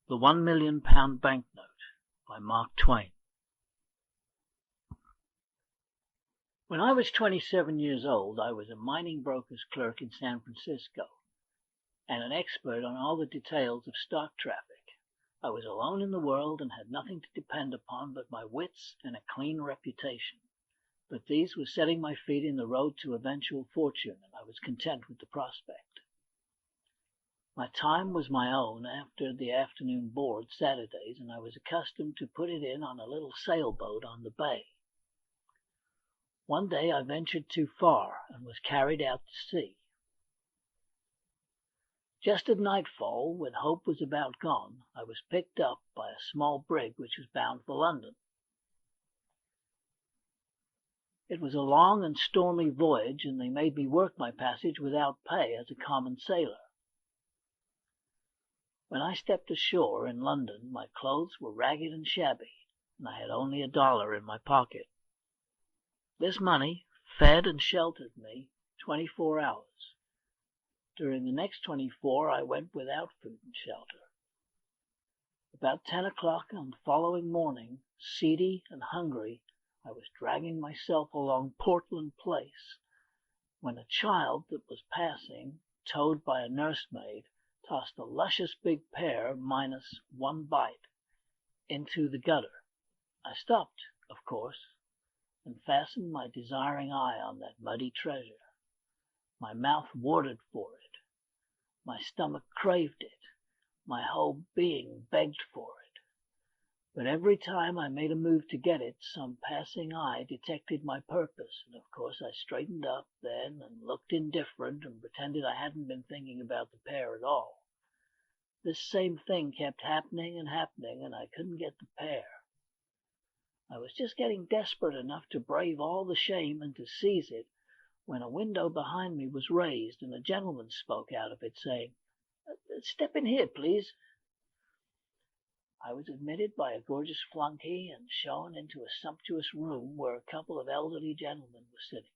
The £1,000,000 Banknote by Mark Twain. When I was 27 years old, I was a mining broker's clerk in San Francisco, and an expert on all the details of stock traffic. I was alone in the world and had nothing to depend upon but my wits and a clean reputation. But these were setting my feet in the road to eventual fortune, and I was content with the prospect. My time was my own after the afternoon board Saturdays, and I was accustomed to put it in on a little sailboat on the bay. One day I ventured too far and was carried out to sea. Just at nightfall, when hope was about gone, I was picked up by a small brig which was bound for London. It was a long and stormy voyage, and they made me work my passage without pay as a common sailor. When I stepped ashore in London, my clothes were ragged and shabby, and I had only $1 in my pocket. This money fed and sheltered me 24 hours. During the next 24, I went without food and shelter. About 10 o'clock on the following morning, seedy and hungry, I was dragging myself along Portland Place when a child that was passing, towed by a nursemaid, tossed a luscious big pear, minus one bite, into the gutter. I stopped, of course, and fastened my desiring eye on that muddy treasure. My mouth watered for it. My stomach craved it. My whole being begged for it. But every time I made a move to get it, some passing eye detected my purpose, and of course I straightened up then and looked indifferent and pretended I hadn't been thinking about the pear at all. This same thing kept happening, and I couldn't get the pear. I was just getting desperate enough to brave all the shame and to seize it, when a window behind me was raised, and a gentleman spoke out of it, saying, "Step in here, please." I was admitted by a gorgeous flunkey and shown into a sumptuous room where a couple of elderly gentlemen were sitting.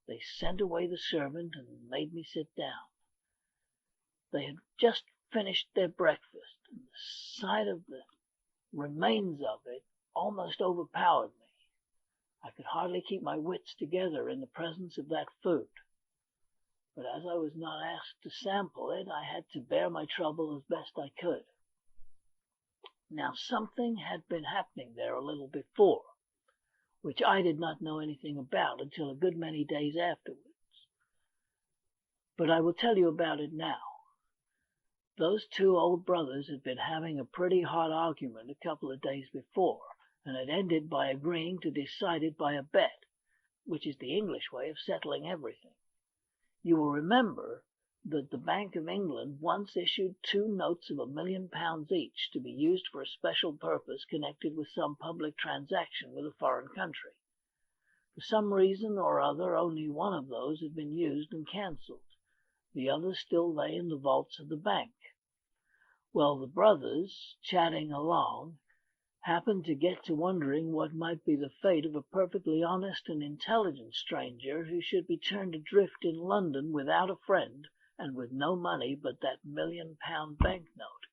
They sent away the servant and made me sit down. They had just finished their breakfast, and the sight of the remains of it almost overpowered me. I could hardly keep my wits together in the presence of that food. But as I was not asked to sample it, I had to bear my trouble as best I could. Now, something had been happening there a little before, which I did not know anything about until a good many days afterwards. But I will tell you about it now. Those two old brothers had been having a pretty hot argument a couple of days before, and had ended by agreeing to decide it by a bet, which is the English way of settling everything. You will remember that the Bank of England once issued 2 notes of £1,000,000 each to be used for a special purpose connected with some public transaction with a foreign country. For some reason or other, only one of those had been used and cancelled. The other still lay in the vaults of the bank. Well, the brothers, chatting along, happened to get to wondering what might be the fate of a perfectly honest and intelligent stranger who should be turned adrift in London without a friend and with no money but that £1,000,000 banknote,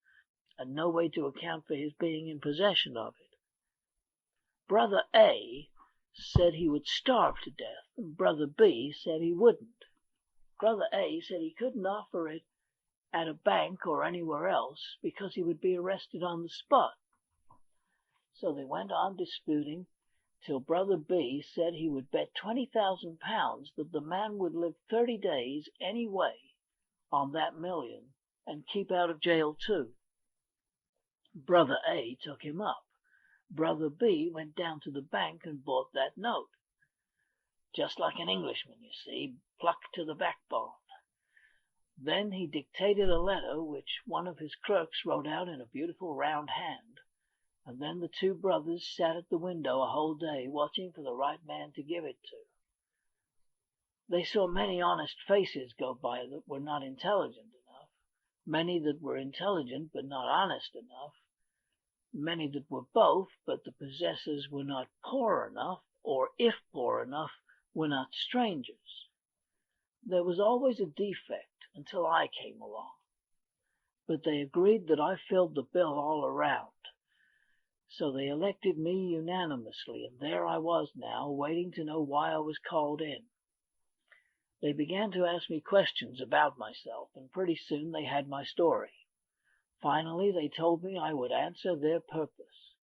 and no way to account for his being in possession of it. Brother A said he would starve to death, and Brother B said he wouldn't. Brother A said he couldn't offer it at a bank or anywhere else because he would be arrested on the spot. So they went on disputing till Brother B said he would bet £20,000 that the man would live 30 days anyway on that million and keep out of jail too. Brother A took him up. Brother B went down to the bank and bought that note. Just like an Englishman, you see, plucked to the backbone. Then he dictated a letter which one of his clerks wrote out in a beautiful round hand, and then the two brothers sat at the window a whole day watching for the right man to give it to. They saw many honest faces go by that were not intelligent enough, many that were intelligent but not honest enough, many that were both, but the possessors were not poor enough, or if poor enough, were not strangers. There was always a defect until I came along. but they agreed that I filled the bill all around. So they elected me unanimously, and there I was now, waiting to know why I was called in. They began to ask me questions about myself, and pretty soon they had my story. Finally, they told me I would answer their purpose.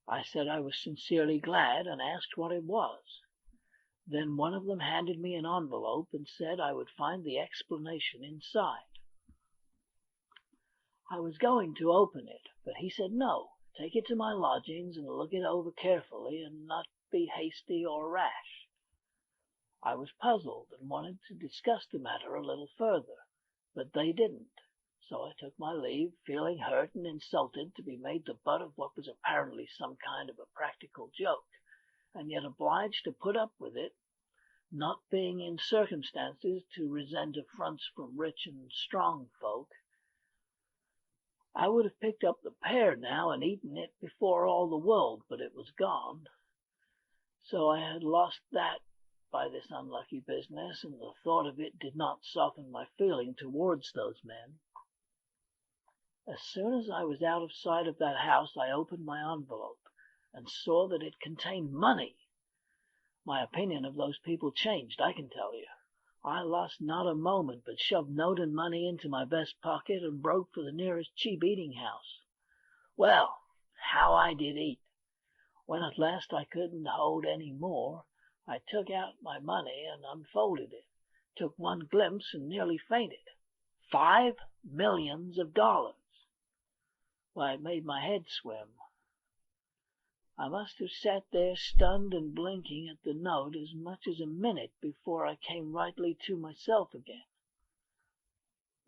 I said I was sincerely glad, and asked what it was. Then one of them handed me an envelope and said I would find the explanation inside. I was going to open it, but he said no, take it to my lodgings and look it over carefully, and not be hasty or rash. I was puzzled and wanted to discuss the matter a little further, but they didn't. So I took my leave, feeling hurt and insulted to be made the butt of what was apparently some kind of a practical joke, and yet obliged to put up with it, not being in circumstances to resent affronts from rich and strong folk. I would have picked up the pear now and eaten it before all the world, but it was gone. So I had lost that by this unlucky business, and the thought of it did not soften my feeling towards those men. As soon as I was out of sight of that house, I opened my envelope and saw that it contained money. My opinion of those people changed, I can tell you. I lost not a moment, but shoved note and money into my vest pocket and broke for the nearest cheap eating house. Well, how I did eat! When at last I couldn't hold any more, I took out my money and unfolded it, took one glimpse and nearly fainted. $5 million! Why, it made my head swim. I must have sat there stunned and blinking at the note as much as a minute before I came rightly to myself again.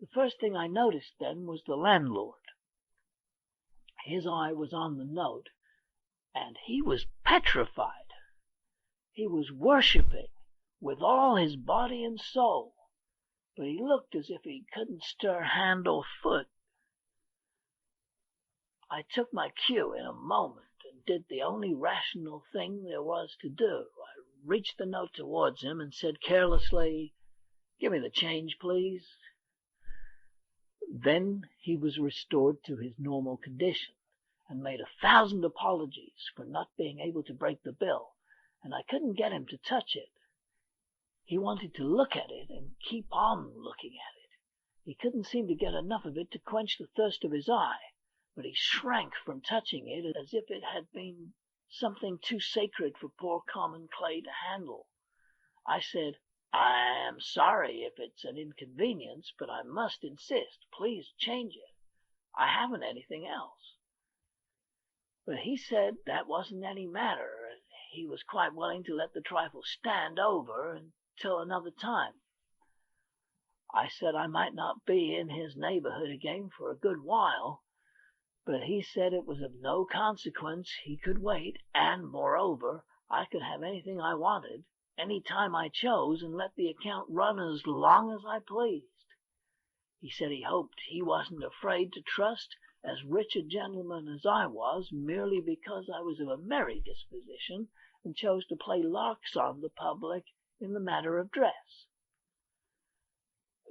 The first thing I noticed then was the landlord. His eye was on the note, and he was petrified. He was worshipping with all his body and soul, but he looked as if he couldn't stir hand or foot. I took my cue in a moment and did the only rational thing there was to do. I reached the note towards him and said carelessly, "Give me the change, please." Then he was restored to his normal condition, and made 1,000 apologies for not being able to break the bill, and I couldn't get him to touch it. He wanted to look at it and keep on looking at it. He couldn't seem to get enough of it to quench the thirst of his eye, but he shrank from touching it as if it had been something too sacred for poor common clay to handle. I said, "I am sorry if it's an inconvenience, but I must insist. Please change it. I haven't anything else." But he said that wasn't any matter, and he was quite willing to let the trifle stand over until another time. I said I might not be in his neighbourhood again for a good while, but he said it was of no consequence, he could wait, and, moreover, I could have anything I wanted, any time I chose, and let the account run as long as I pleased. He said he hoped he wasn't afraid to trust as rich a gentleman as I was, merely because I was of a merry disposition and chose to play larks on the public in the matter of dress.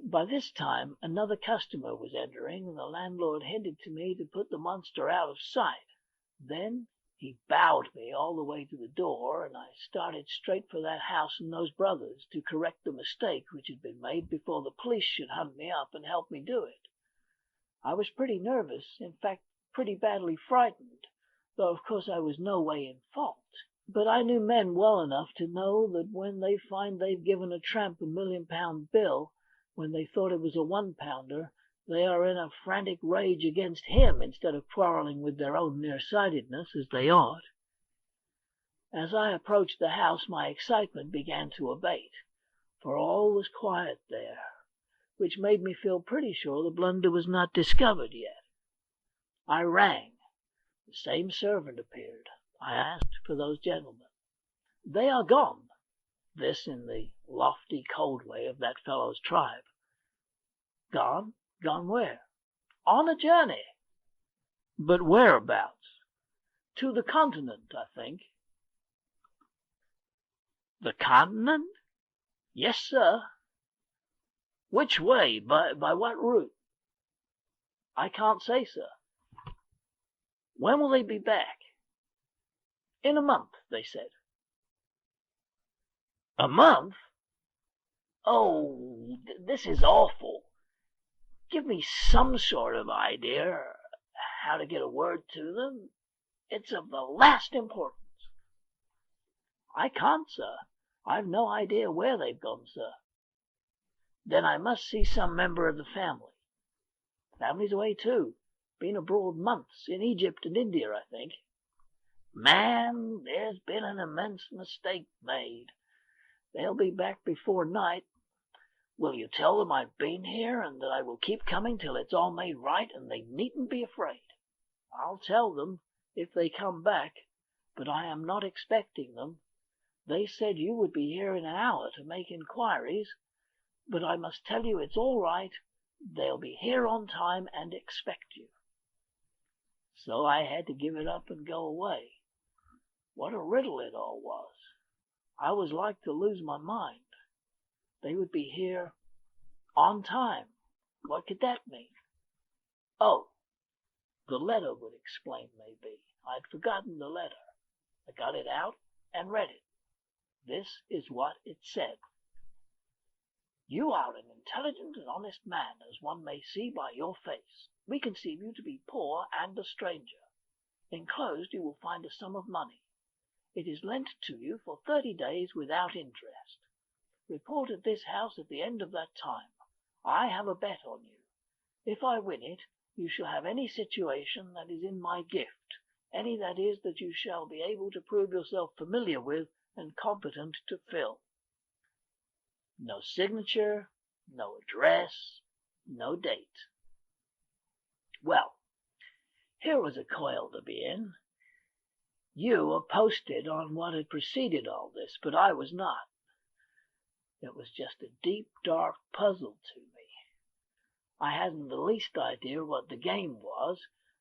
By this time another customer was entering, and the landlord hinted to me to put the monster out of sight. Then he bowed me all the way to the door, and I started straight for that house and those brothers to correct the mistake which had been made before the police should hunt me up and help me do it. I was pretty nervous, in fact, pretty badly frightened, though of course I was no way in fault. But I knew men well enough to know that when they find they've given a tramp a £1,000,000 bill when they thought it was a £1, they are in a frantic rage against him instead of quarrelling with their own nearsightedness, as they ought. As I approached the house, my excitement began to abate, for all was quiet there, which made me feel pretty sure the blunder was not discovered yet. I rang. The same servant appeared. I asked for those gentlemen. "They are gone." This in the lofty, cold way of that fellow's tribe. "Gone? Gone where?" "On a journey." "But whereabouts?" "To the Continent, I think." "The Continent?" "Yes, sir." "Which way? By what route?" I can't say, sir. When will they be back? In a month, they said. A month? Oh, this is awful. Give me some sort of idea how to get a word to them. It's of the last importance. I can't, sir. I've no idea where they've gone, sir. Then I must see some member of the family. Family's away, too. Been abroad months, in Egypt and India, I think. Man, there's been an immense mistake made. They'll be back before night. Will you tell them I've been here, and that I will keep coming till it's all made right, and they needn't be afraid? I'll tell them if they come back, but I am not expecting them. They said you would be here in an hour to make inquiries, but I must tell you it's all right. They'll be here on time and expect you. So I had to give it up and go away. What a riddle it all was. I was like to lose my mind. They would be here on time. What could that mean? Oh, the letter would explain, maybe. I'd forgotten the letter. I got it out and read it. This is what it said. You are an intelligent and honest man, as one may see by your face. We conceive you to be poor and a stranger. Enclosed you will find a sum of money. It is lent to you for 30 days without interest. Report at this house at the end of that time. I have a bet on you. If I win it, you shall have any situation that is in my gift, any, that is, that you shall be able to prove yourself familiar with and competent to fill. No signature, no address, no date. Well, here was a coil to be in. You were posted on what had preceded all this, but I was not. It was just a deep, dark puzzle to me. I hadn't the least idea what the game was,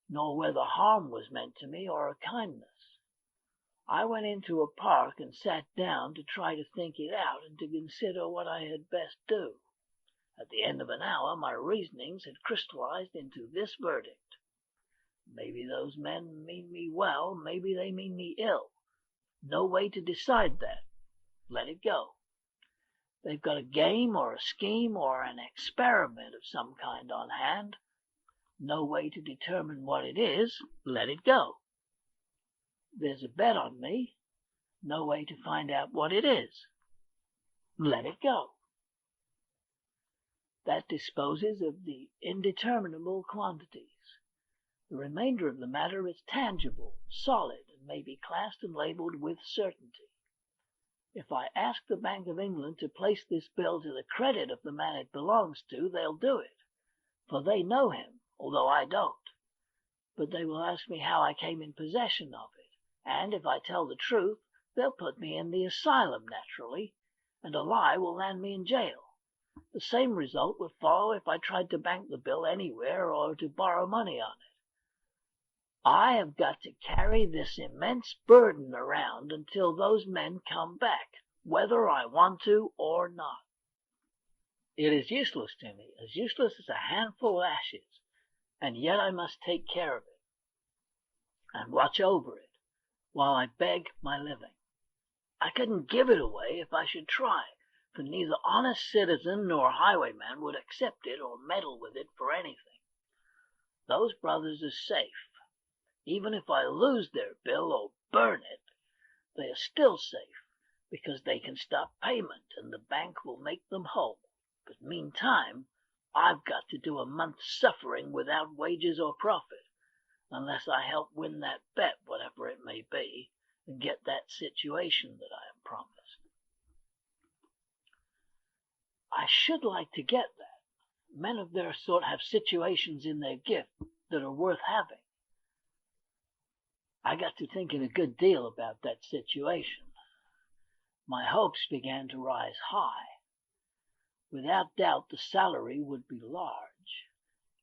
nor whether harm was meant to me or a kindness. I went into a park and sat down to try to think it out and to consider what I had best do. At the end of an hour, my reasonings had crystallized into this verdict. Maybe those men mean me well, maybe they mean me ill. No way to decide that. Let it go. They've got a game or a scheme or an experiment of some kind on hand. No way to determine what it is. Let it go. There's a bet on me. No way to find out what it is. Let it go. That disposes of the indeterminable quantities. The remainder of the matter is tangible, solid, and may be classed and labelled with certainty. If I ask the Bank of England to place this bill to the credit of the man it belongs to, they'll do it, for they know him, although I don't. But they will ask me how I came in possession of it, and if I tell the truth, they'll put me in the asylum, naturally, and a lie will land me in jail. The same result would follow if I tried to bank the bill anywhere or to borrow money on it. I have got to carry this immense burden around until those men come back, whether I want to or not. It is useless to me, as useless as a handful of ashes, and yet I must take care of it and watch over it while I beg my living. I couldn't give it away if I should try, for neither honest citizen nor highwayman would accept it or meddle with it for anything. Those brothers are safe. Even if I lose their bill or burn it, they are still safe, because they can stop payment and the bank will make them whole. But meantime, I've got to do a month's suffering without wages or profit, unless I help win that bet, whatever it may be, and get that situation that I am promised. I should like to get that. Men of their sort have situations in their gift that are worth having. I got to thinking a good deal about that situation. My hopes began to rise high. Without doubt, the salary would be large.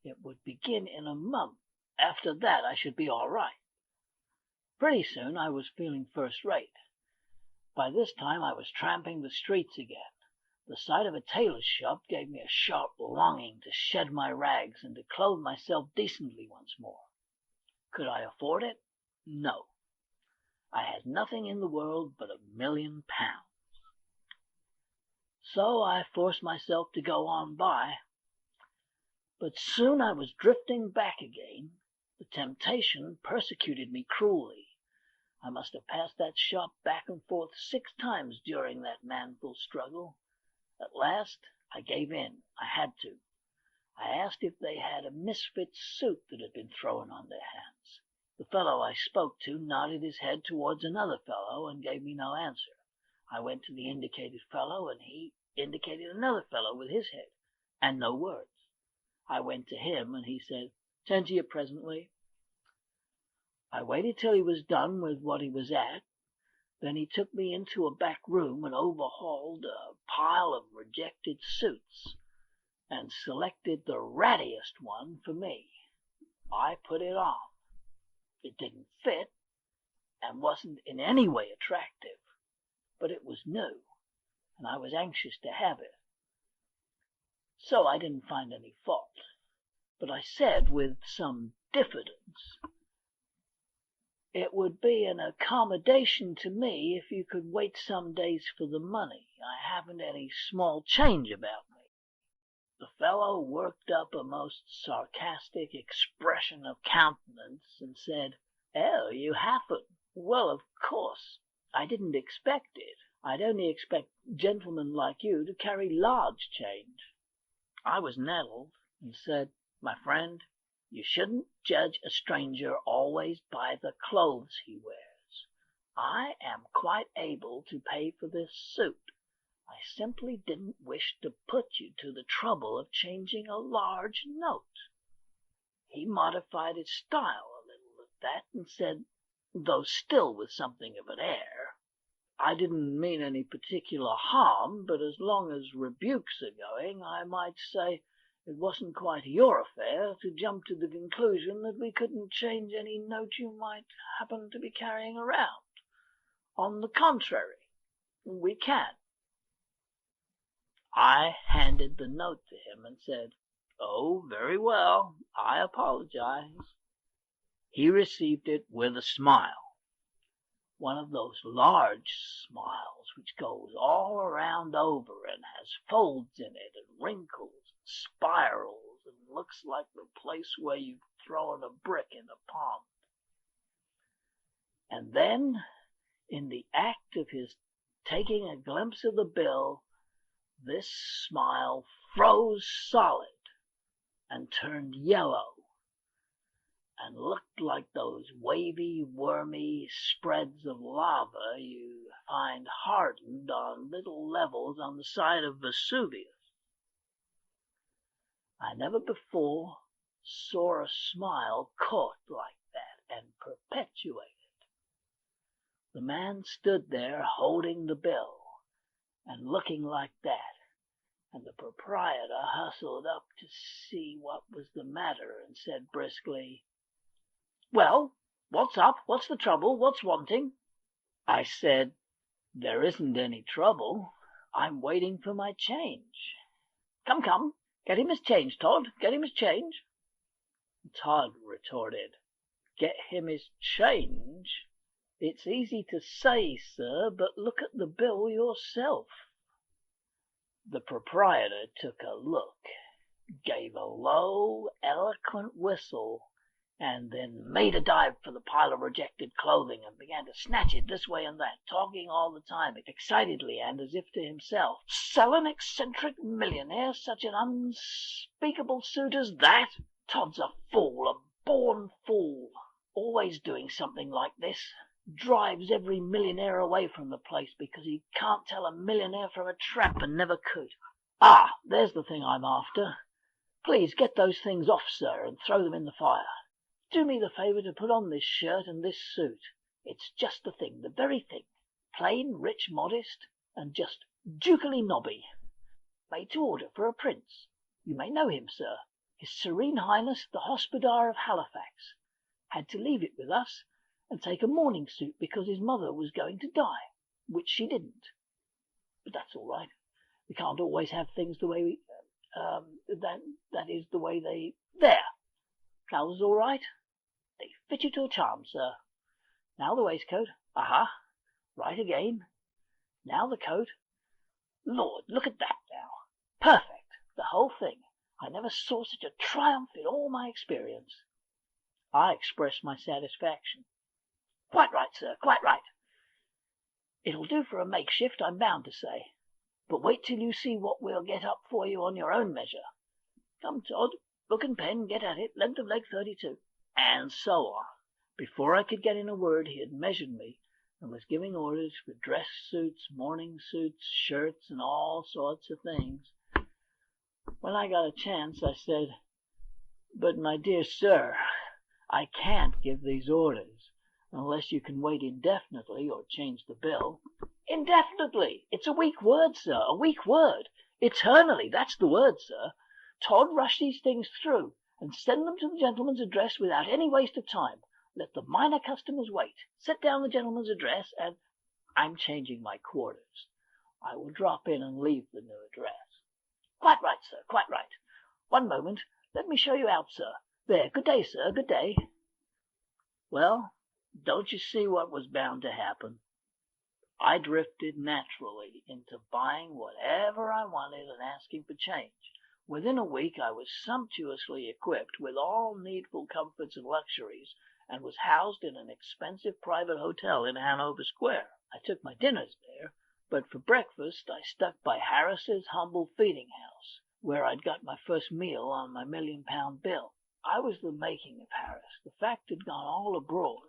It would begin in a month. After that, I should be all right. Pretty soon, I was feeling first rate. By this time, I was tramping the streets again. The sight of a tailor's shop gave me a sharp longing to shed my rags and to clothe myself decently once more. Could I afford it? No. I had nothing in the world but £1,000,000. So I forced myself to go on by. But soon I was drifting back again. The temptation persecuted me cruelly. I must have passed that shop back and forth 6 times during that manful struggle. At last I gave in. I had to. I asked if they had a misfit suit that had been thrown on their hands. The fellow I spoke to nodded his head towards another fellow and gave me no answer. I went to the indicated fellow, and he indicated another fellow with his head, and no words. I went to him, and he said, "Tend to you presently." I waited till he was done with what he was at. Then he took me into a back room and overhauled a pile of rejected suits, and selected the rattiest one for me. I put it on. It didn't fit, and wasn't in any way attractive, but it was new, and I was anxious to have it. So I didn't find any fault, but I said with some diffidence, "It would be an accommodation to me if you could wait some days for the money. I haven't any small change about me." The fellow worked up a most sarcastic expression of countenance and said, "Oh, you haven't? Well, of course, I didn't expect it. I'd only expect gentlemen like you to carry large change." I was nettled and said, "My friend, you shouldn't judge a stranger always by the clothes he wears. I am quite able to pay for this suit. I simply didn't wish to put you to the trouble of changing a large note." He modified his style a little at that, and said, though still with something of an air, "I didn't mean any particular harm, but as long as rebukes are going, I might say it wasn't quite your affair to jump to the conclusion that we couldn't change any note you might happen to be carrying around. On the contrary, we can." I handed the note to him and said, "Oh, very well, I apologize." He received it with a smile, one of those large smiles which goes all around over and has folds in it and wrinkles and spirals and looks like the place where you've thrown a brick in a pond. And then, in the act of his taking a glimpse of the bill, this smile froze solid and turned yellow and looked like those wavy, wormy spreads of lava you find hardened on little levels on the side of Vesuvius. I never before saw a smile caught like that and perpetuated. The man stood there holding the bill and looking like that, and the proprietor hustled up to see what was the matter and said briskly, "Well, what's up? What's the trouble? What's wanting?" I said, "There isn't any trouble. I'm waiting for my change." Come, get him his change, Todd, get him his change." Todd retorted, "Get him his change? It's easy to say, sir, but look at the bill yourself." The proprietor took a look, gave a low, eloquent whistle, and then made a dive for the pile of rejected clothing and began to snatch it this way and that, talking all the time, excitedly and as if to himself. "Sell an eccentric millionaire such an unspeakable suit as that? Todd's a fool, a born fool. Always doing something like this. Drives every millionaire away from the place because he can't tell a millionaire from a tramp and never could. Ah, there's the thing I'm after. Please get those things off, sir, and throw them in the fire. Do me the favour to put on this shirt and this suit. It's just the thing, the very thing. Plain, rich, modest, and just ducally nobby. Made to order for a prince. You may know him, sir. His Serene Highness the Hospodar of Halifax. Had to leave it with us and take a mourning suit because his mother was going to die, which she didn't. But that's all right. We can't always have things the way that is the way they... There! Trousers all right? They fit you to a charm, sir. Now the waistcoat. Aha! Right again. Now the coat. Lord, look at that now. Perfect! The whole thing. I never saw such a triumph in all my experience. I expressed my satisfaction. Quite right, sir, quite right. It'll do for a makeshift, I'm bound to say. But wait till you see what we'll get up for you on your own measure. Come, Todd, book and pen, get at it, length of leg 32. And so on. Before I could get in a word, he had measured me and was giving orders for dress suits, morning suits, shirts, and all sorts of things. When I got a chance, I said, "But, my dear sir, I can't give these orders unless you can wait indefinitely or change the bill." "Indefinitely! It's a weak word, sir, a weak word. Eternally, that's the word, sir. Todd, rush these things through and send them to the gentleman's address without any waste of time. Let the minor customers wait. Set down the gentleman's address and... I'm changing my quarters. I will drop in and leave the new address." "Quite right, sir, quite right. One moment. Let me show you out, sir. There, good day, sir, good day." Well, don't you see what was bound to happen? I drifted naturally into buying whatever I wanted and asking for change. Within a week I was sumptuously equipped with all needful comforts and luxuries, and was housed in an expensive private hotel in Hanover Square. I took my dinners there, but for breakfast I stuck by Harris's humble feeding house, where I'd got my first meal on my £1,000,000 bill. I was the making of Harris. The fact had gone all abroad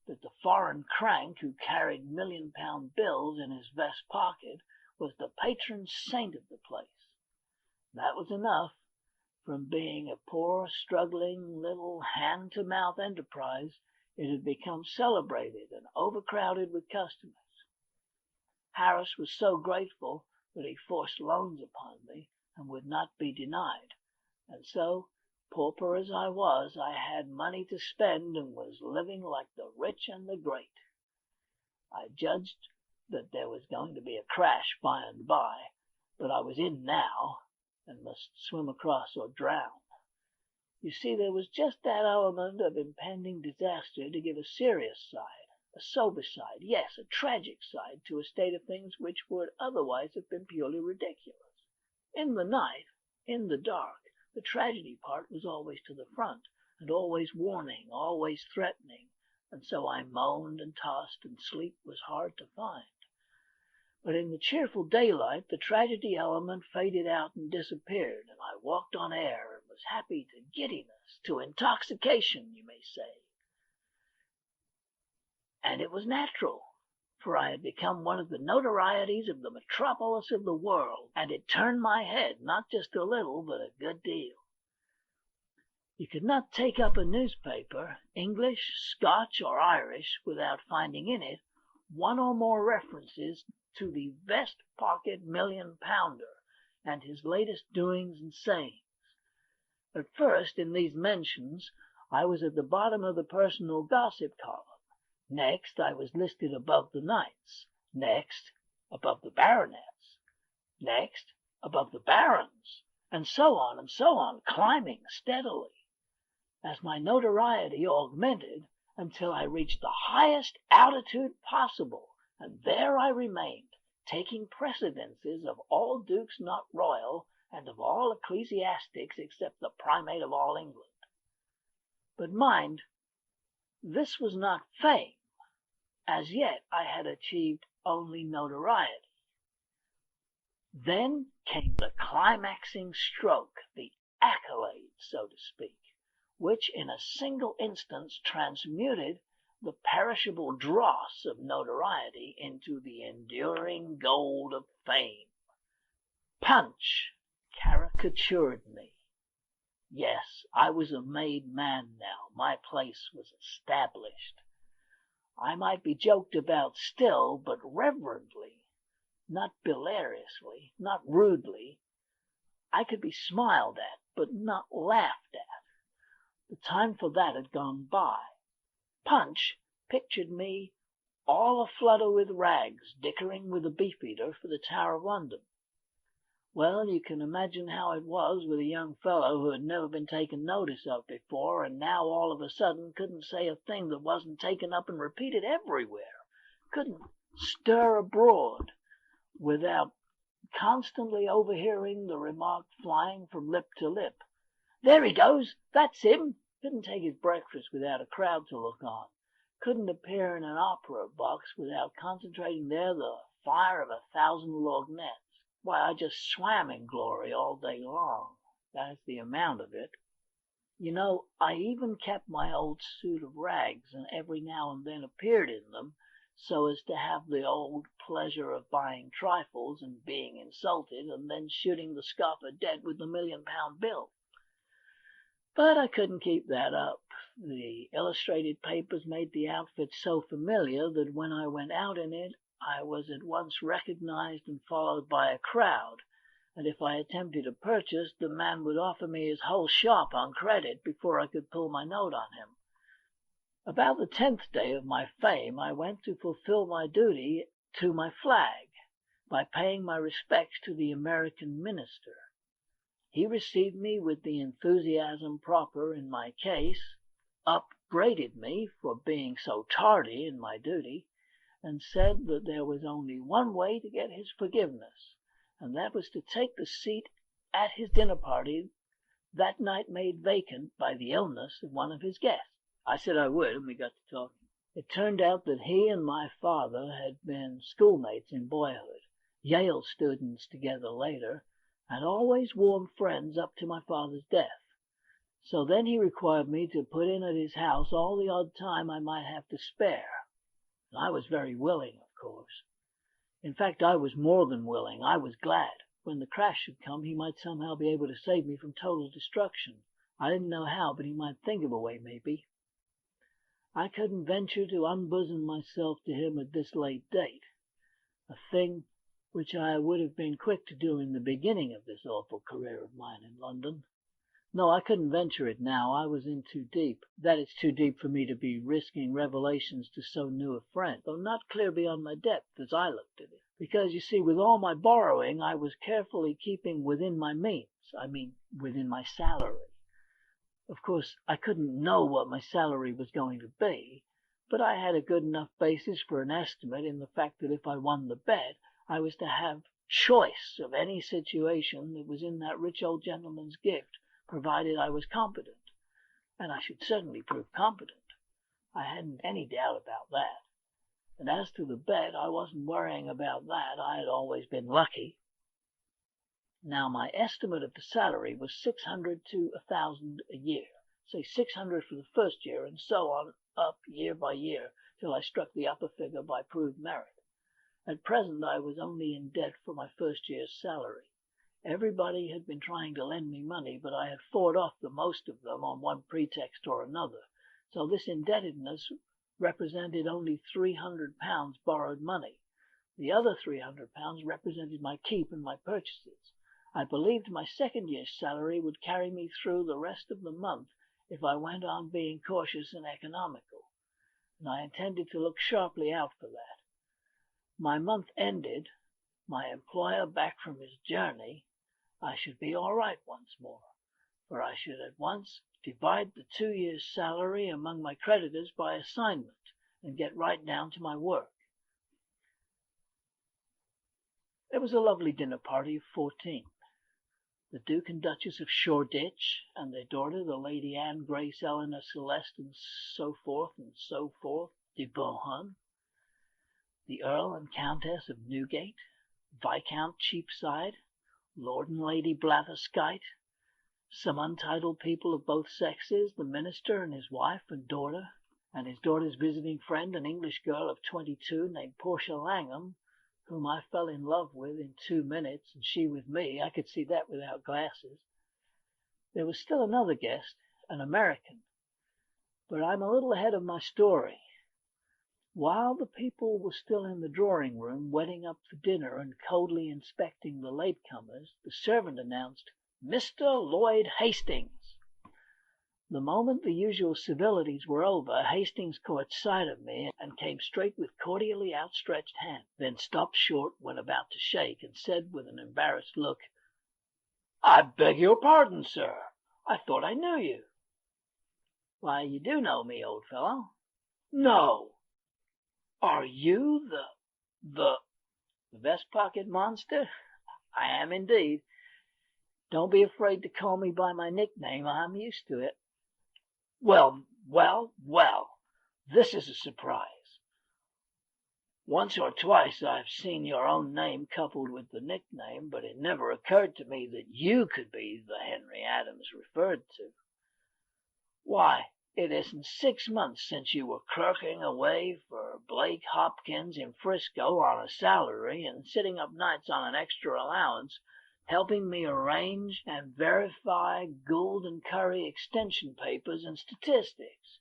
that the foreign crank who carried £1,000,000 bills in his vest pocket was the patron saint of the place. That was enough. From being a poor, struggling, little hand-to-mouth enterprise, it had become celebrated and overcrowded with customers. Harris was so grateful that he forced loans upon me and would not be denied, and so, pauper as I was, I had money to spend and was living like the rich and the great. I judged that there was going to be a crash by and by, but I was in now and must swim across or drown. You see, there was just that element of impending disaster to give a serious side, a sober side, yes, a tragic side to a state of things which would otherwise have been purely ridiculous. In the night, in the dark, the tragedy part was always to the front, and always warning, always threatening, and so I moaned and tossed, and sleep was hard to find. But in the cheerful daylight, the tragedy element faded out and disappeared, and I walked on air and was happy to giddiness, to intoxication, you may say. And it was natural, for I had become one of the notorieties of the metropolis of the world, and it turned my head, not just a little, but a good deal. You could not take up a newspaper, English, Scotch, or Irish, without finding in it one or more references to the vest pocket £1,000,000 and his latest doings and sayings. At first, in these mentions, I was at the bottom of the personal gossip column. Next, I was listed above the knights. Next, above the baronets. Next, above the barons. And so on, climbing steadily, as my notoriety augmented until I reached the highest altitude possible, and there I remained, taking precedences of all dukes not royal and of all ecclesiastics except the primate of all England. But mind, this was not fame. As yet I had achieved only notoriety. Then came the climaxing stroke, the accolade, so to speak, which in a single instance transmuted the perishable dross of notoriety into the enduring gold of fame. Punch caricatured me. Yes, I was a made man now. My place was established. I might be joked about still, but reverently, not hilariously, not rudely. I could be smiled at, but not laughed at. The time for that had gone by. Punch pictured me all aflutter with rags, dickering with a beefeater for the Tower of London. Well, you can imagine how it was with a young fellow who had never been taken notice of before, and now all of a sudden couldn't say a thing that wasn't taken up and repeated everywhere, couldn't stir abroad without constantly overhearing the remark flying from lip to lip. "There he goes! That's him!" Couldn't take his breakfast without a crowd to look on. Couldn't appear in an opera box without concentrating there the fire of 1,000 lorgnettes. Why, I just swam in glory all day long. That's the amount of it. You know, I even kept my old suit of rags, and every now and then appeared in them, so as to have the old pleasure of buying trifles and being insulted, and then shooting the scoffer dead with the £1,000,000 bill. But I couldn't keep that up. The illustrated papers made the outfit so familiar that when I went out in it, I was at once recognized and followed by a crowd, and if I attempted a purchase, the man would offer me his whole shop on credit before I could pull my note on him. About the 10th day of my fame, I went to fulfill my duty to my flag by paying my respects to the American minister. He received me with the enthusiasm proper in my case, upbraided me for being so tardy in my duty, and said that there was only one way to get his forgiveness, and that was to take the seat at his dinner party that night made vacant by the illness of one of his guests. I said I would, and we got to talking. It turned out that he and my father had been schoolmates in boyhood, Yale students together later, and always warm friends up to my father's death. So then he required me to put in at his house all the odd time I might have to spare. And I was very willing, of course. In fact, I was more than willing. I was glad. When the crash should come, he might somehow be able to save me from total destruction. I didn't know how, but he might think of a way, maybe. I couldn't venture to unbosom myself to him at this late date, a thing which I would have been quick to do in the beginning of this awful career of mine in London. No, I couldn't venture it now. I was in too deep. That it's too deep for me to be risking revelations to so new a friend, though not clear beyond my depth as I looked at it. Because, you see, with all my borrowing, I was carefully keeping within my means. I mean, within my salary. Of course, I couldn't know what my salary was going to be, but I had a good enough basis for an estimate in the fact that if I won the bet, I was to have choice of any situation that was in that rich old gentleman's gift, provided I was competent. And I should certainly prove competent. I hadn't any doubt about that. And as to the bet, I wasn't worrying about that. I had always been lucky. Now, my estimate of the salary was 600 to 1,000 a year. Say 600 for the first year, and so on up year by year till I struck the upper figure by proved merit. At present, I was only in debt for my first year's salary. Everybody had been trying to lend me money, but I had fought off the most of them on one pretext or another, so this indebtedness represented only £300 borrowed money. The other £300 represented my keep and my purchases. I believed my second year's salary would carry me through the rest of the month if I went on being cautious and economical, and I intended to look sharply out for that. My month ended, my employer back from his journey, I should be all right once more, for I should at once divide the 2 years' salary among my creditors by assignment and get right down to my work. There was a lovely dinner party of 14. The Duke and Duchess of Shoreditch, and their daughter, the Lady Anne, Grace, Eleanor, Celeste, and so forth, de Bohun, the Earl and Countess of Newgate, Viscount Cheapside, Lord and Lady Blatherskite, some untitled people of both sexes, the minister and his wife and daughter, and his daughter's visiting friend, an English girl of 22 named Portia Langham, whom I fell in love with in 2 minutes, and she with me. I could see that without glasses. There was still another guest, an American, but I'm a little ahead of my story. While the people were still in the drawing-room, wetting up for dinner and coldly inspecting the latecomers, the servant announced, "Mr. Lloyd Hastings." The moment the usual civilities were over, Hastings caught sight of me and came straight with cordially outstretched hand, then stopped short when about to shake, and said with an embarrassed look, "I beg your pardon, sir. I thought I knew you." "Why, you do know me, old fellow." "No! Are you the The vest pocket monster? I am indeed. Don't be afraid to call me by my nickname. I'm used to it." Well, well, well, this is a surprise. Once or twice I've seen your own name coupled with the nickname, but it never occurred to me that you could be the Henry Adams referred to. Why, it isn't 6 months since you were clerking away for Blake Hopkins in Frisco on a salary, and sitting up nights on an extra allowance, helping me arrange and verify Gould and Curry extension papers and statistics.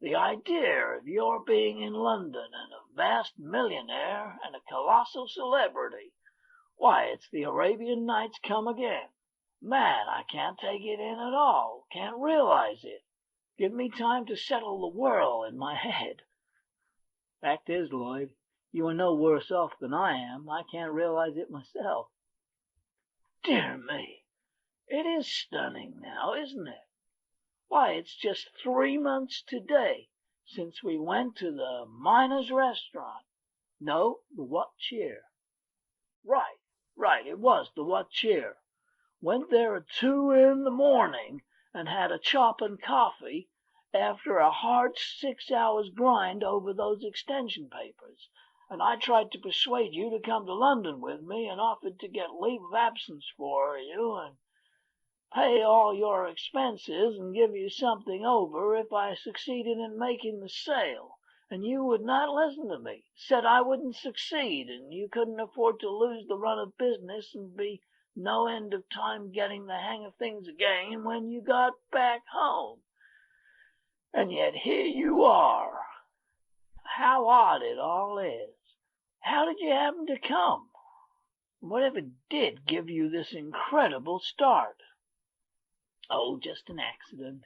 The idea of your being in London and a vast millionaire and a colossal celebrity! Why, it's the Arabian Nights come again. Man, I can't take it in at all, can't realize it. Give me time to settle the whirl in my head." Fact is, Lloyd, you are no worse off than I am. I can't realize it myself. Dear me, it is stunning now, isn't it? Why, it's just 3 months today since we went to the Miners' Restaurant. No, the What Cheer. Right, it was the What Cheer. Went there at 2 in the morning and had a chop and coffee after a hard 6 hours grind over those extension papers, and I tried to persuade you to come to London with me, and offered to get leave of absence for you and pay all your expenses and give you something over if I succeeded in making the sale, and you would not listen to me. Said I wouldn't succeed, and you couldn't afford to lose the run of business and be no end of time getting the hang of things again when you got back home. And yet here you are. How odd it all is. How did you happen to come? Whatever did give you this incredible start?" Oh, just an accident.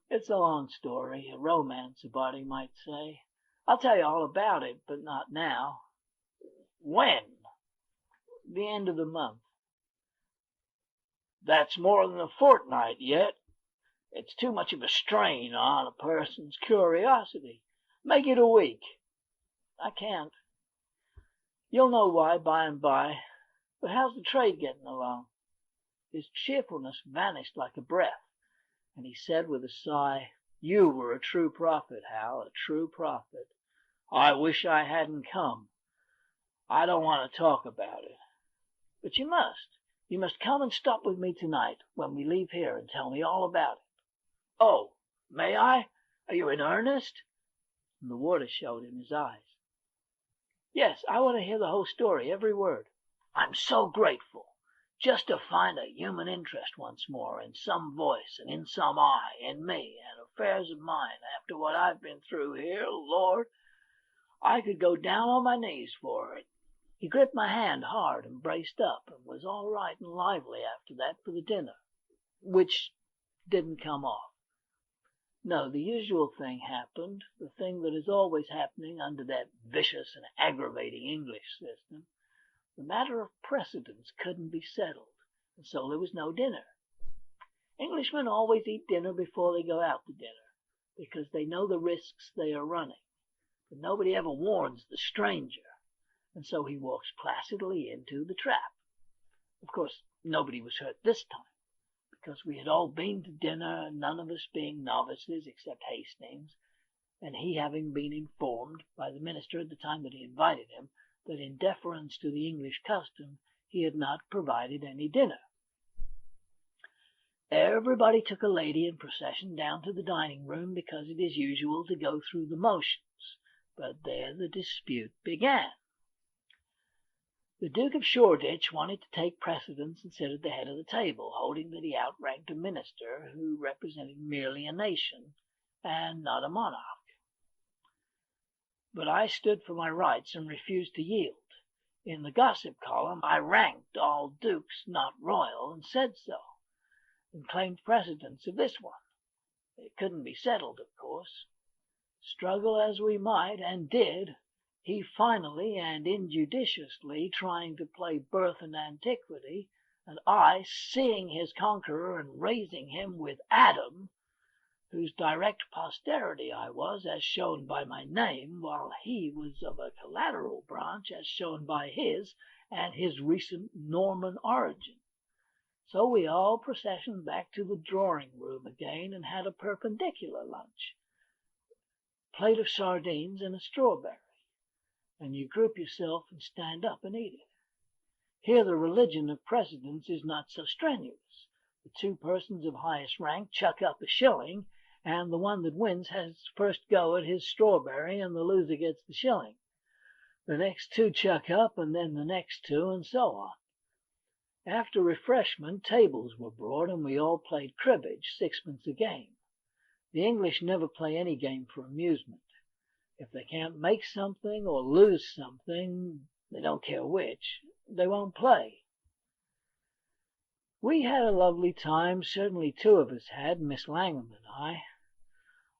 It's a long story, a romance, a body might say. I'll tell you all about it, but not now. "When?" The end of the month." "That's more than a fortnight yet. It's too much of a strain on a person's curiosity. Make it a week." "I can't. You'll know why by and by. But how's the trade getting along?" His cheerfulness vanished like a breath, and he said with a sigh, "You were a true prophet, Hal, a true prophet." "I wish I hadn't come. I don't want to talk about it." "But you must. You must come and stop with me tonight when we leave here, and tell me all about it." "Oh, may I? Are you in earnest?" And the water showed in his eyes. "Yes, I want to hear the whole story, every word." "I'm so grateful. Just to find a human interest once more, in some voice and in some eye, in me and affairs of mine, after what I've been through here, Lord, I could go down on my knees for it." He gripped my hand hard and braced up, and was all right and lively after that for the dinner, which didn't come off. No, the usual thing happened, the thing that is always happening under that vicious and aggravating English system. The matter of precedence couldn't be settled, and so there was no dinner. Englishmen always eat dinner before they go out to dinner, because they know the risks they are running, but nobody ever warns the stranger, and so he walks placidly into the trap. Of course, nobody was hurt this time, because we had all been to dinner, none of us being novices except Hastings, and he having been informed by the minister at the time that he invited him that in deference to the English custom he had not provided any dinner. Everybody took a lady in procession down to the dining room, because it is usual to go through the motions, but there the dispute began. The Duke of Shoreditch wanted to take precedence and sit at the head of the table, holding that he outranked a minister who represented merely a nation and not a monarch. But I stood for my rights and refused to yield. In the gossip column I ranked all dukes not royal, and said so, and claimed precedence of this one. It couldn't be settled, of course. Struggle as we might, and did, he finally and injudiciously, trying to play birth and antiquity, and I, seeing his conqueror and raising him with Adam, whose direct posterity I was, as shown by my name, while he was of a collateral branch, as shown by his and his recent Norman origin. So we all processioned back to the drawing-room again and had a perpendicular lunch, plate of sardines and a strawberry, and you group yourself and stand up and eat it. Here the religion of precedence is not so strenuous. The two persons of highest rank chuck up a shilling, and the one that wins has first go at his strawberry, and the loser gets the shilling. The next two chuck up, and then the next two, and so on. After refreshment, tables were brought, and we all played cribbage, 6d. a game. The English never play any game for amusement. If they can't make something or lose something, they don't care which, they won't play. We had a lovely time, certainly two of us had, Miss Langham and I.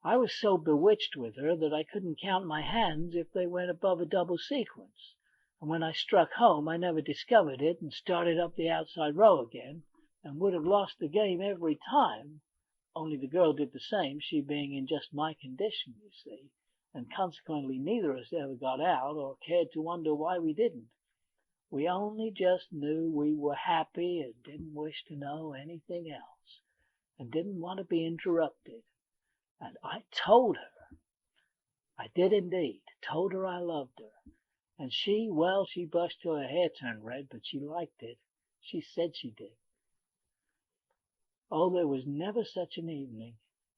I was so bewitched with her that I couldn't count my hands if they went above a double sequence, and when I struck home I never discovered it and started up the outside row again, and would have lost the game every time, only the girl did the same, she being in just my condition, you see, and consequently neither of us ever got out or cared to wonder why we didn't. We only just knew we were happy and didn't wish to know anything else, and didn't want to be interrupted. And I told her, I did indeed, told her I loved her. And she, well, she blushed till her hair turned red, but she liked it. She said she did. Oh, there was never such an evening.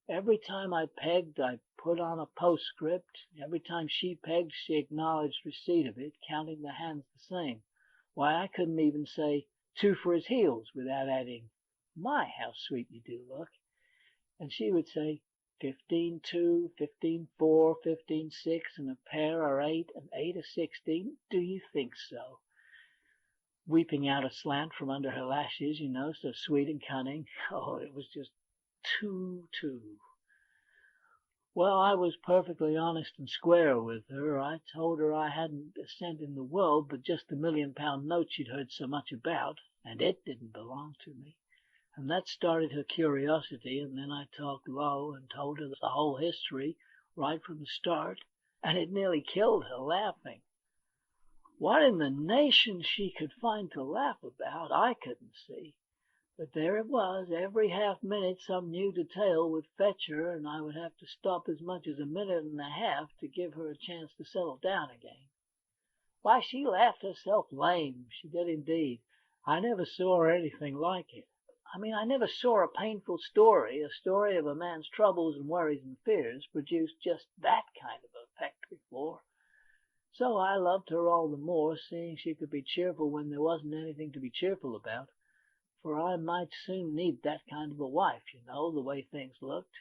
Every time I pegged, I put on a postscript. Every time she pegged, she acknowledged receipt of it, counting the hands the same. Why, I couldn't even say 2 for his heels without adding, "My, how sweet you do look." And she would say, 15-2, 15-4, 15-6, and a pair are 8, and 8 are 16. Do you think so? Weeping out aslant from under her lashes, you know, so sweet and cunning. Oh, it was just too. Well, I was perfectly honest and square with her. I told her I hadn't a cent in the world but just the £1,000,000 note she'd heard so much about, and it didn't belong to me. And that started her curiosity, and then I talked low and told her the whole history right from the start, and it nearly killed her laughing. What in the nation she could find to laugh about, I couldn't see. But there it was, every half-minute some new detail would fetch her, and I would have to stop as much as a minute and a half to give her a chance to settle down again. Why, she laughed herself lame, she did indeed. I never saw anything like it. I never saw a painful story, a story of a man's troubles and worries and fears, produce just that kind of effect before. So I loved her all the more, seeing she could be cheerful when there wasn't anything to be cheerful about, for I might soon need that kind of a wife, you know, the way things looked.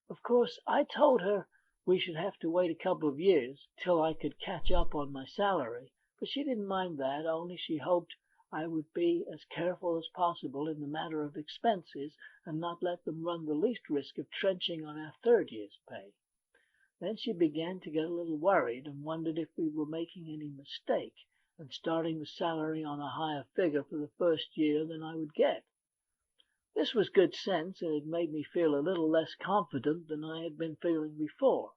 Of course, I told her we should have to wait a couple of years till I could catch up on my salary, but she didn't mind that, only she hoped I would be as careful as possible in the matter of expenses and not let them run the least risk of trenching on our 3rd year's pay. Then she began to get a little worried and wondered if we were making any mistake and starting the salary on a higher figure for the first year than I would get. This was good sense, and it made me feel a little less confident than I had been feeling before,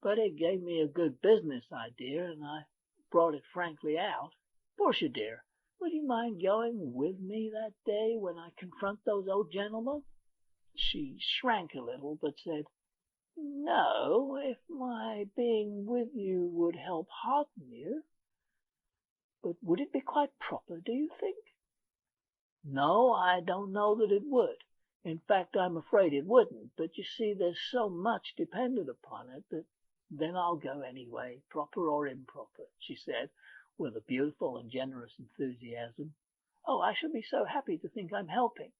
but it gave me a good business idea, and I brought it frankly out. "Portia, dear, would you mind going with me that day when I confront those old gentlemen?" She shrank a little, but said, "No, if my being with you would help hearten you. But would it be quite proper, do you think?" "No, I don't know that it would. In fact, I'm afraid it wouldn't. But you see, there's so much dependent upon it that—" "Then I'll go anyway, proper or improper," she said, with a beautiful and generous enthusiasm. "Oh, I shall be so happy to think I'm helping."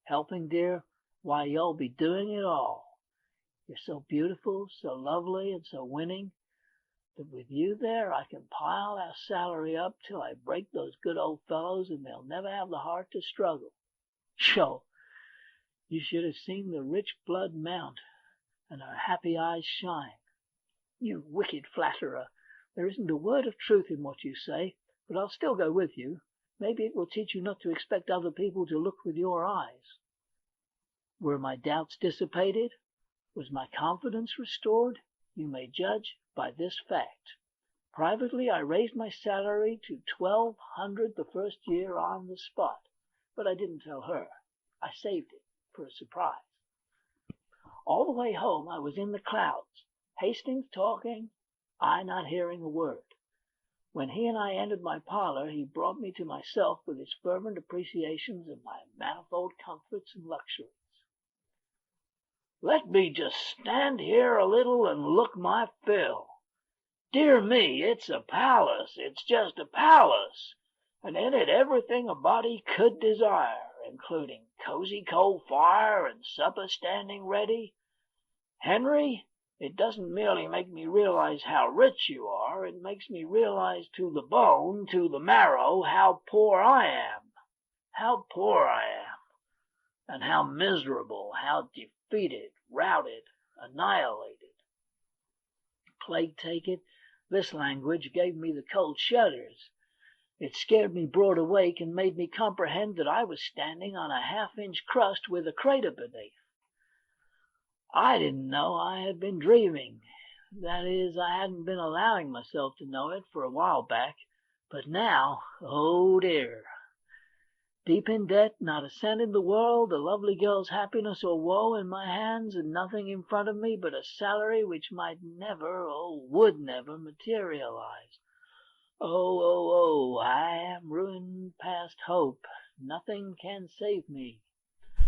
"Helping, dear? Why, you'll be doing it all. You're so beautiful, so lovely, and so winning, that with you there I can pile our salary up till I break those good old fellows, and they'll never have the heart to struggle. Sho! You should have seen the rich blood mount, and her happy eyes shine. You wicked flatterer! There isn't a word of truth in what you say, but I'll still go with you. Maybe it will teach you not to expect other people to look with your eyes. Were my doubts dissipated? Was my confidence restored? You may judge by this fact. Privately, I raised my salary to $1,200 the first year on the spot, but I didn't tell her. I saved it for a surprise. All the way home, I was in the clouds, Hastings talking, I not hearing a word. When he and I entered my parlour, he brought me to myself with his fervent appreciations of my manifold comforts and luxuries. "Let me just stand here a little and look my fill. Dear me, it's a palace. It's just a palace. And in it everything a body could desire, including cozy coal fire and supper standing ready. Henry, it doesn't merely make me realize how rich you are, it makes me realize to the bone, to the marrow, how poor I am. How poor I am. And how miserable, how defeated, routed, annihilated. Plague take it, this language gave me the cold shudders. It scared me broad awake and made me comprehend that I was standing on a half-inch crust with a crater beneath. I didn't know I had been dreaming. That is, I hadn't been allowing myself to know it for a while back. But now, oh dear. Deep in debt, not a cent in the world, the lovely girl's happiness or woe in my hands, and nothing in front of me but a salary which might never, would never materialize. Oh, I am ruined past hope. Nothing can save me.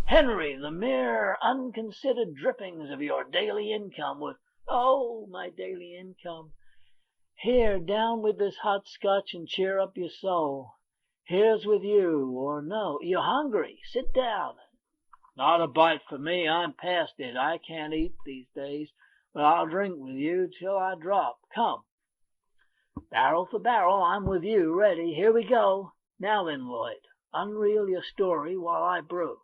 Henry, the mere unconsidered drippings of your daily income would... Oh, my daily income. Here, down with this hot scotch and cheer up your soul. Here's with you, or no, you're hungry. Sit down. Not a bite for me. I'm past it. I can't eat these days, but I'll drink with you till I drop. Come. Barrel for barrel, I'm with you, ready. Here we go. Now then, Lloyd, unreel your story while I brew.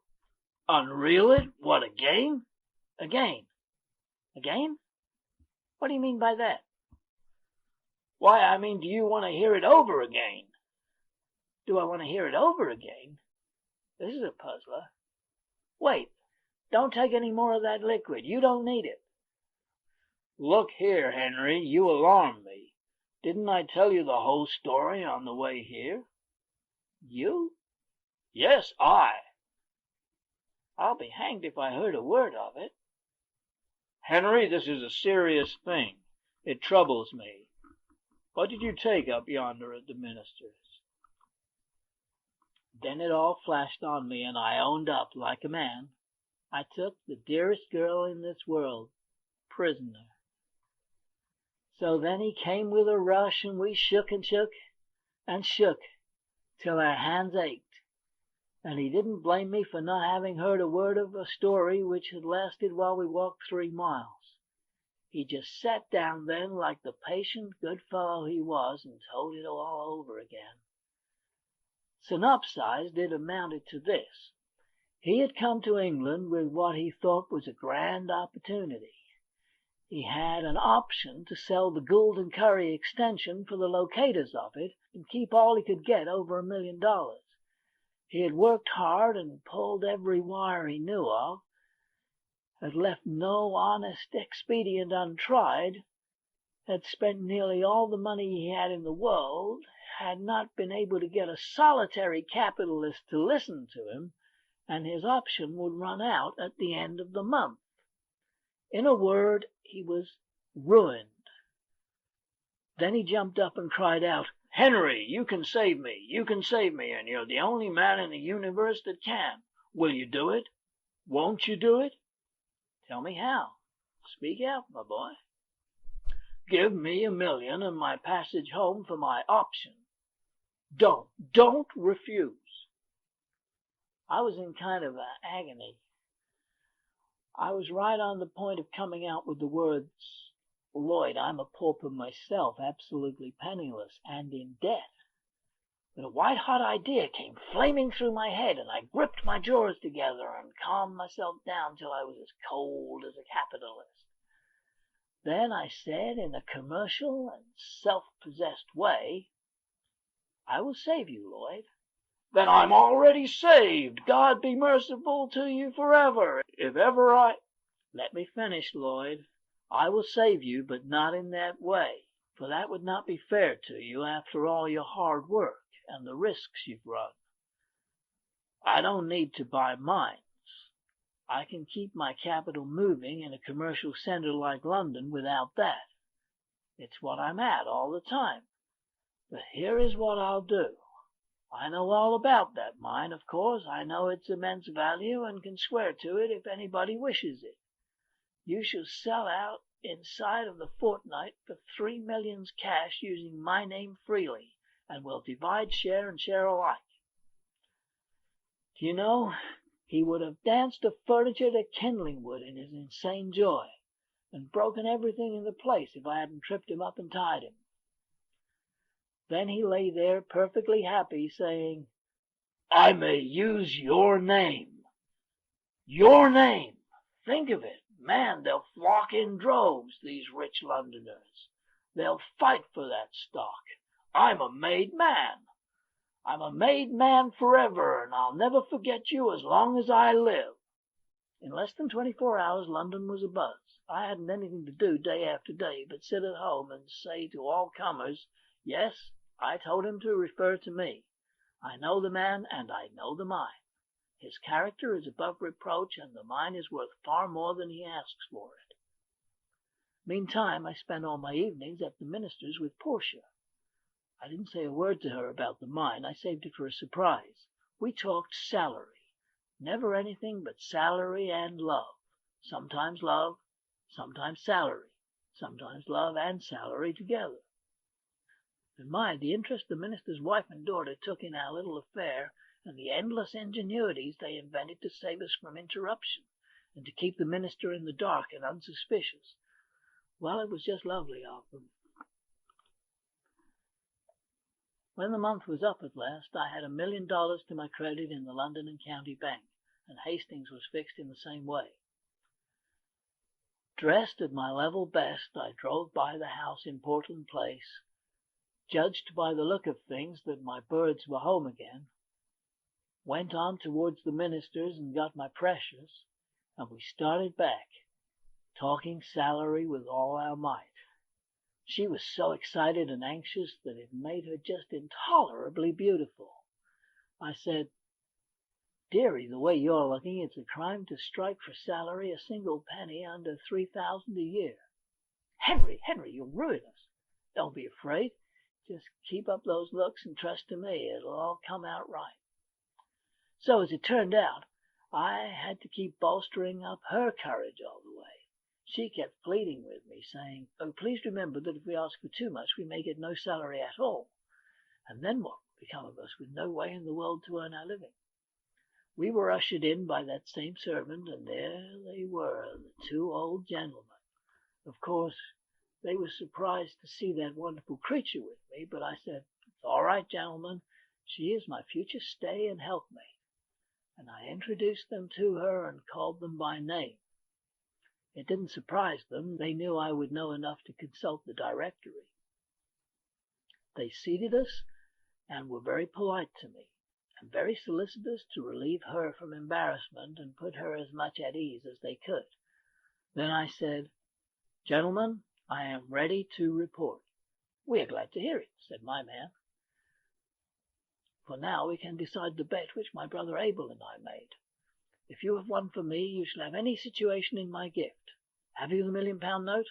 Unreel it? What, a game? A game. A game? What do you mean by that? Why, I mean, do you want to hear it over again? Do I want to hear it over again? This is a puzzler. Wait, don't take any more of that liquid. You don't need it. Look here, Henry, you alarm me. Didn't I tell you the whole story on the way here? You? Yes, I. I'll be hanged if I heard a word of it. Henry, this is a serious thing. It troubles me. What did you take up yonder at the minister's? Then it all flashed on me, and I owned up like a man. I took the dearest girl in this world prisoner. So then he came with a rush, and we shook and shook and shook till our hands ached. And he didn't blame me for not having heard a word of a story which had lasted while we walked 3 miles. He just sat down then like the patient, good fellow he was and told it all over again. Synopsized, it amounted to this. He had come to England with what he thought was a grand opportunity. He had an option to sell the Gould & Curry extension for the locators of it and keep all he could get, over $1 million. He had worked hard and pulled every wire he knew of, had left no honest expedient untried, had spent nearly all the money he had in the world, had not been able to get a solitary capitalist to listen to him, and his option would run out at the end of the month. In a word, he was ruined. Then he jumped up and cried out, "Henry, you can save me. You can save me, and you're the only man in the universe that can. Will you do it? Won't you do it? Tell me how. Speak out, my boy. Give me $1 million and my passage home for my option. Don't refuse." I was in kind of an agony. I was right on the point of coming out with the words, "Lloyd, I'm a pauper myself, absolutely penniless and in debt." But a white-hot idea came flaming through my head, and I gripped my jaws together and calmed myself down till I was as cold as a capitalist. Then I said, in a commercial and self-possessed way, "I will save you, Lloyd. Then I'm already saved. God be merciful to you forever. If ever I... Let me finish, Lloyd. I will save you, but not in that way, for that would not be fair to you after all your hard work and the risks you've run. I don't need to buy mines. I can keep my capital moving in a commercial centre like London without that. It's what I'm at all the time. But here is what I'll do. I know all about that mine, of course. I know its immense value and can swear to it if anybody wishes it. You shall sell out inside of the fortnight for 3 millions cash using my name freely, and we'll divide share and share alike. Do you know, he would have danced the furniture to kindling wood in his insane joy, and broken everything in the place if I hadn't tripped him up and tied him. Then he lay there perfectly happy, saying, I may use your name. Your name! Think of it. Man, they'll flock in droves, these rich Londoners. They'll fight for that stock. I'm a made man. I'm a made man forever, and I'll never forget you as long as I live. In less than 24 hours, London was abuzz. I hadn't anything to do day after day but sit at home and say to all comers, yes, I told him to refer to me. I know the man, and I know the mine. His character is above reproach, and the mine is worth far more than he asks for it. Meantime, I spent all my evenings at the minister's with Portia. I didn't say a word to her about the mine. I saved it for a surprise. We talked salary. Never anything but salary and love. Sometimes salary. Sometimes love and salary together. And mind, the interest the minister's wife and daughter took in our little affair, and the endless ingenuities they invented to save us from interruption, and to keep the minister in the dark and unsuspicious. Well, it was just lovely of them. When the month was up at last, I had $1 million to my credit in the London and County Bank, and Hastings was fixed in the same way. Dressed at my level best, I drove by the house in Portland Place, judged by the look of things that my birds were home again, went on towards the minister's and got my precious, and we started back, talking salary with all our might. She was so excited and anxious that it made her just intolerably beautiful. I said, Dearie, the way you're looking, it's a crime to strike for salary a single penny under $3,000 a year. Henry, you'll ruin us. Don't be afraid. Just keep up those looks and trust to me. It'll all come out right. So, as it turned out, I had to keep bolstering up her courage all the way. She kept pleading with me, saying, Oh, please remember that if we ask for too much, we may get no salary at all. And then what would become of us with no way in the world to earn our living? We were ushered in by that same servant, and there they were, the two old gentlemen. Of course, they were surprised to see that wonderful creature with me, but I said, It's all right, gentlemen. She is my future stay and helpmate. And I introduced them to her and called them by name. It didn't surprise them. They knew I would know enough to consult the directory. They seated us and were very polite to me, and very solicitous to relieve her from embarrassment and put her as much at ease as they could. Then I said, Gentlemen, I am ready to report. We are glad to hear it, said my man. For now we can decide the bet which my brother Abel and I made. If you have won for me, you shall have any situation in my gift. Have you the £1 million note?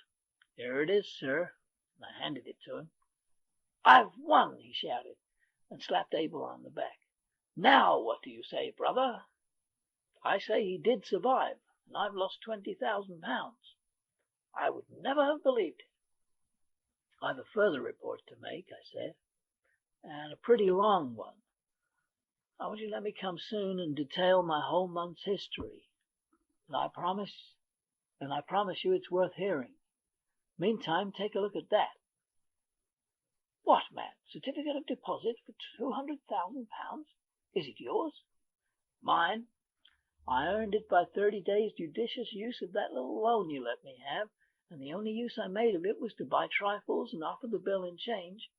Here it is, sir. And I handed it to him. I've won, he shouted, and slapped Abel on the back. Now what do you say, brother? I say he did survive, and I've lost £20,000. I would never have believed it. I've a further report to make, I said, and a pretty long one. I want you to let me come soon and detail my whole month's history. And I promise you it's worth hearing. Meantime, take a look at that. What, man? Certificate of deposit for £200,000? Is it yours? Mine. I earned it by 30 days' judicious use of that little loan you let me have, and the only use I made of it was to buy trifles and offer the bill in change.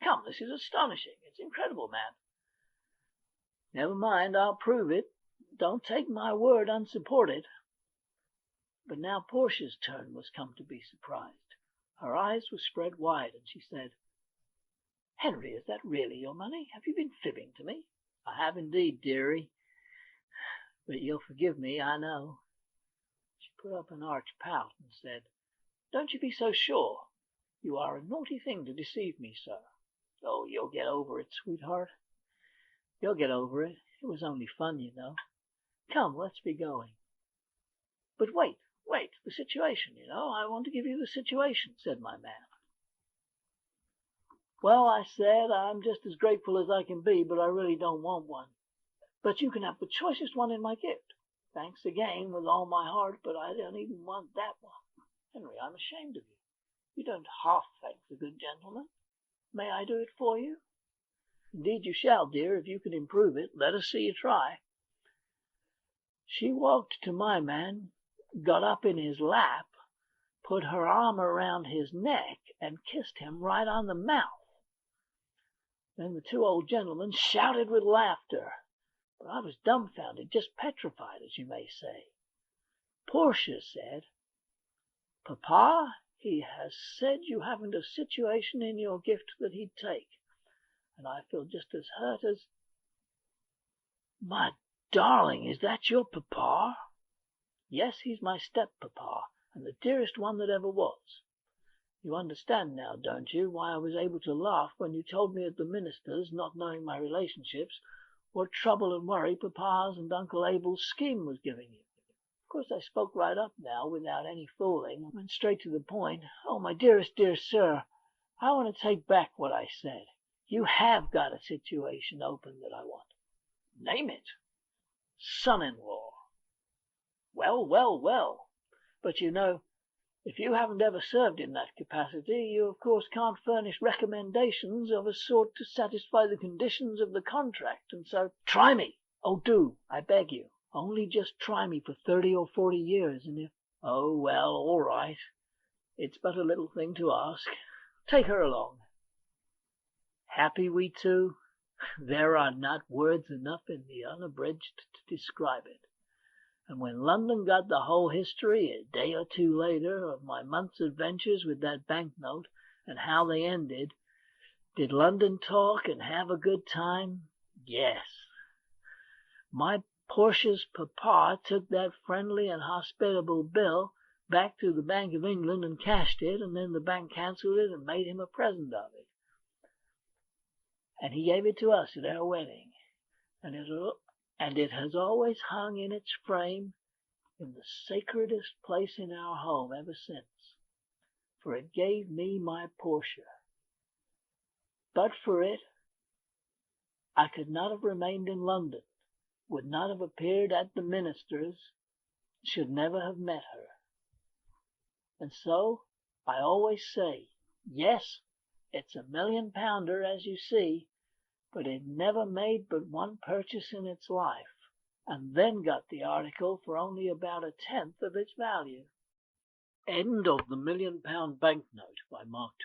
Come, this is astonishing. It's incredible, man. Never mind, I'll prove it. Don't take my word unsupported. But now Portia's turn was come to be surprised. Her eyes were spread wide, and she said, "Henry, is that really your money? Have you been fibbing to me?" "I have indeed, dearie. But you'll forgive me, I know." She put up an arch pout and said, "Don't you be so sure. You are a naughty thing to deceive me, sir." "Oh, you'll get over it, sweetheart. You'll get over it. It was only fun, you know. Come, let's be going." "But wait, the situation, you know. I want to give you the situation," said my man. "Well," I said, "I'm just as grateful as I can be, but I really don't want one. But you can have the choicest one in my gift. Thanks again, with all my heart, but I don't even want that one. Henry, I'm ashamed of you. You don't half thank the good gentleman. May I do it for you?" "Indeed you shall, dear, if you can improve it. Let us see you try." She walked to my man, got up in his lap, put her arm around his neck, and kissed him right on the mouth. Then the two old gentlemen shouted with laughter, but I was dumbfounded, just petrified, as you may say. Portia said, "Papa, he has said you haven't a situation in your gift that he'd take, and I feel just as hurt as—" "My darling, is that your papa?" "Yes, he's my step-papa, and the dearest one that ever was. You understand now, don't you, why I was able to laugh when you told me at the minister's, not knowing my relationships, what trouble and worry Papa's and Uncle Abel's scheme was giving you? Of course I spoke right up now, without any fooling, and went straight to the point. Oh, my dearest dear sir, I want to take back what I said. You have got a situation open that I want." "Name it." "Son-in-law." Well. But you know, if you haven't ever served in that capacity, you of course can't furnish recommendations of a sort to satisfy the conditions of the contract, and so—" "Try me! Oh, do, I beg you. Only just try me for 30 or 40 years, and if—" "Oh, well, all right. It's but a little thing to ask. Take her along." Happy we two? There are not words enough in the Unabridged to describe it. And when London got the whole history, a day or two later, of my month's adventures with that banknote, and how they ended, did London talk and have a good time? Yes. My Portia's papa took that friendly and hospitable bill back to the Bank of England and cashed it, and then the bank cancelled it and made him a present of it. And he gave it to us at our wedding, and it has always hung in its frame in the sacredest place in our home ever since, for it gave me my Portia. But for it, I could not have remained in London, would not have appeared at the minister's, should never have met her. And so I always say, yes, it's a £1,000,000, as you see, but it never made but one purchase in its life, and then got the article for only about 1/10 of its value. End of The £1,000,000 Banknote by Mark Twain.